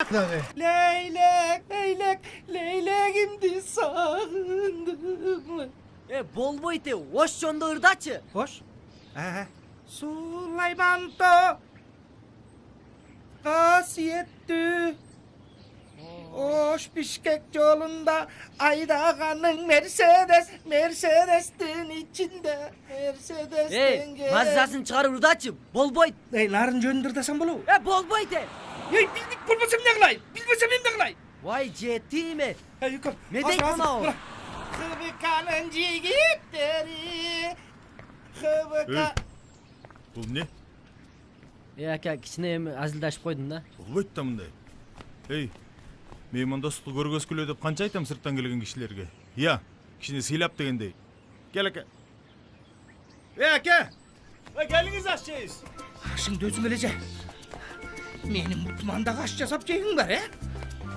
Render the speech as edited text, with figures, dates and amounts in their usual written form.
Leylek, leylek, leylekimdi sağındım. Bolboyte, hoş jonda ırdaçı. Hoş. Süleyman da kasiyetli. Hoş Bişkek yolunda Aydağan'ın Mercedes'tin içinde Mercedes'tin gel. Mazasını çıkar ırdaçı. Bolboyt. Narın jönündür desem bolu. Bolboyte. Bildik bulmasam ne kılay? Bilmesem ne kılay? Vay ciddi mi? Yukarı. Ne demek buna o? Hıvıkanın cigitleri. Hıvıka... Бұл не? Aka kişine azildaşıp koydun da. Болбойт да мындай. Эй, меймандостукту көргөзгүлө деп канча айтам сырттан келген кишилерге. Иә, кичине сыйлап дегендей. Кел аке. Аке. Келиңиз аш жейсиз. Şimdi özüm ölece. Benim mutmanda kaç jasap jeying var,